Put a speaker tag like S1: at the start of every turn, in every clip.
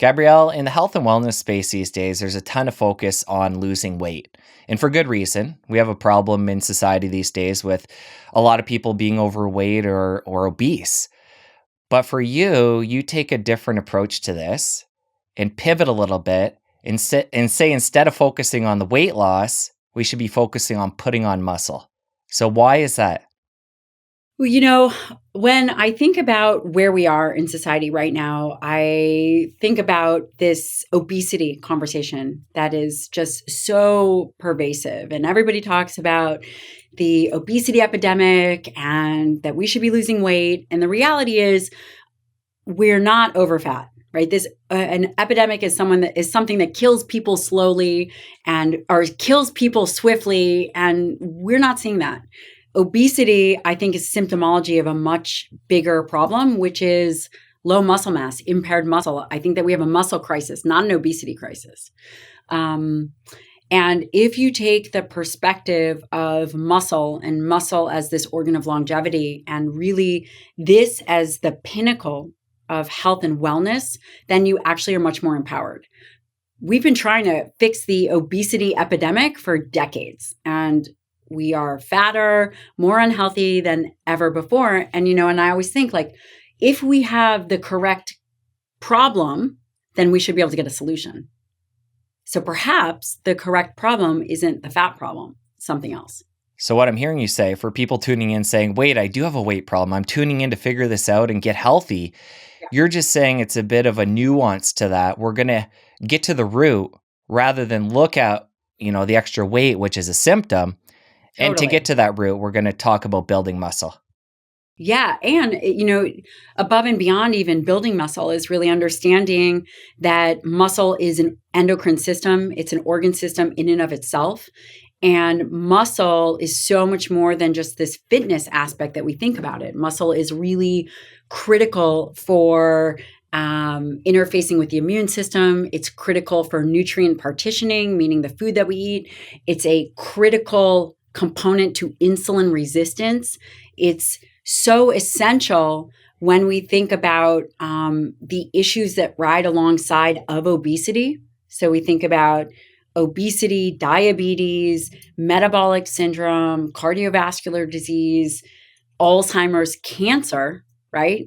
S1: Gabrielle, in the health and wellness space these days, there's a ton of focus on losing weight. And for good reason. We have a problem in society these days with a lot of people being overweight or obese. But for you, you take a different approach to this and pivot a little bit and say instead of focusing on the weight loss, we should be focusing on putting on muscle. So why is that?
S2: Well, when I think about where we are in society right now, I think about this obesity conversation that is just so pervasive. And everybody talks about the obesity epidemic and that we should be losing weight. And the reality is, we're not over fat, right? This an epidemic is something that kills people slowly and or kills people swiftly, and we're not seeing that. Obesity, I think, is symptomology of a much bigger problem, which is low muscle mass, impaired muscle. I think that we have a muscle crisis, not an obesity crisis. And if you take the perspective of muscle and muscle as this organ of longevity and really this as the pinnacle of health and wellness, then you actually are much more empowered. We've been trying to fix the obesity epidemic for decades, and we are fatter, more unhealthy than ever before. And I always think, like, if we have the correct problem, then we should be able to get a solution. So perhaps the correct problem isn't the fat problem, something else.
S1: So what I'm hearing you say, for people tuning in saying, wait, I do have a weight problem, I'm tuning in to figure this out and get healthy.
S2: Yeah.
S1: You're just saying it's a bit of a nuance to that. We're going to get to the root rather than look at, the extra weight, which is a symptom.
S2: Totally.
S1: And to get to that root, we're going to talk about building muscle.
S2: Yeah. And, above and beyond even building muscle is really understanding that muscle is an endocrine system. It's an organ system in and of itself. And muscle is so much more than just this fitness aspect that we think about it. Muscle is really critical for interfacing with the immune system. It's critical for nutrient partitioning, meaning the food that we eat. It's a critical component to insulin resistance. It's so essential when we think about the issues that ride alongside of obesity. So we think about obesity, diabetes, metabolic syndrome, cardiovascular disease, Alzheimer's, cancer, right?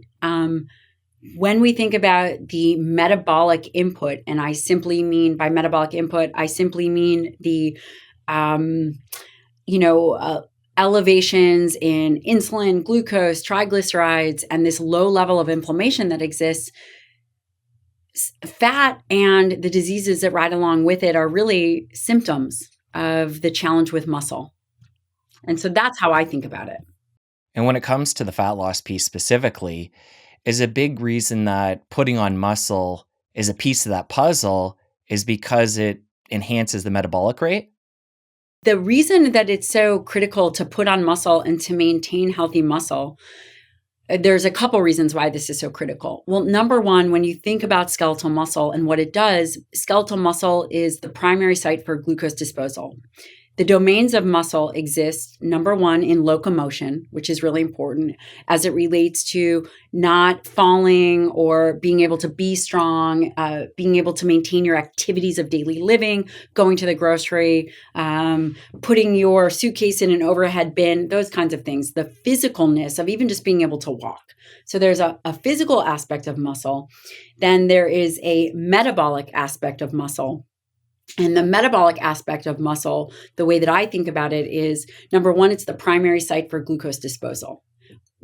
S2: When we think about the metabolic input, and I simply mean by metabolic input, I simply mean the elevations in insulin, glucose, triglycerides, and this low level of inflammation that exists, fat and the diseases that ride along with it are really symptoms of the challenge with muscle. And so that's how I think about it.
S1: And when it comes to the fat loss piece specifically, is a big reason that putting on muscle is a piece of that puzzle is because it enhances the metabolic rate?
S2: The reason that it's so critical to put on muscle and to maintain healthy muscle, there's a couple reasons why this is so critical. Well, number one, when you think about skeletal muscle and what it does, skeletal muscle is the primary site for glucose disposal. The domains of muscle exist, number one, in locomotion, which is really important as it relates to not falling or being able to be strong, being able to maintain your activities of daily living, going to the grocery, putting your suitcase in an overhead bin, those kinds of things, the physicalness of even just being able to walk. So there's a physical aspect of muscle. Then there is a metabolic aspect of muscle. And the metabolic aspect of muscle, the way that I think about it is, number one, it's the primary site for glucose disposal.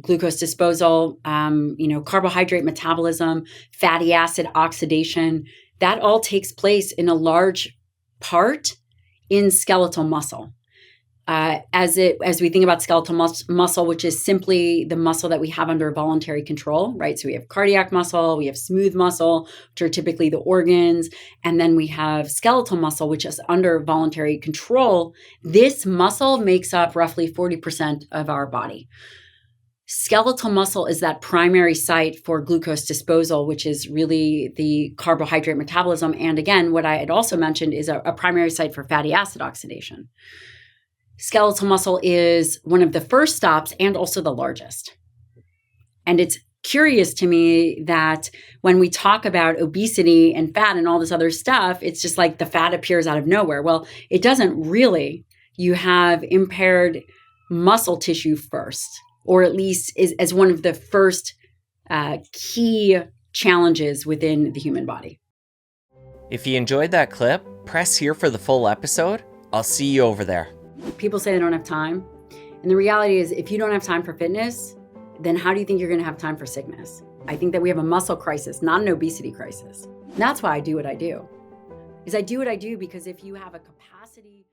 S2: Glucose disposal, carbohydrate metabolism, fatty acid oxidation, that all takes place in a large part in skeletal muscle. As we think about skeletal muscle, which is simply the muscle that we have under voluntary control, right? So we have cardiac muscle, we have smooth muscle, which are typically the organs, and then we have skeletal muscle, which is under voluntary control. This muscle makes up roughly 40% of our body. Skeletal muscle is that primary site for glucose disposal, which is really the carbohydrate metabolism. And again, what I had also mentioned is a primary site for fatty acid oxidation. Skeletal muscle is one of the first stops and also the largest. And it's curious to me that when we talk about obesity and fat and all this other stuff, it's just like the fat appears out of nowhere. Well, it doesn't really. You have impaired muscle tissue first, or at least as one of the first key challenges within the human body.
S1: If you enjoyed that clip, press here for the full episode. I'll see you over there.
S2: People say they don't have time. And the reality is, if you don't have time for fitness, then how do you think you're going to have time for sickness? I think that we have a muscle crisis, not an obesity crisis. And that's why I do what I do. I do what I do because if you have a capacity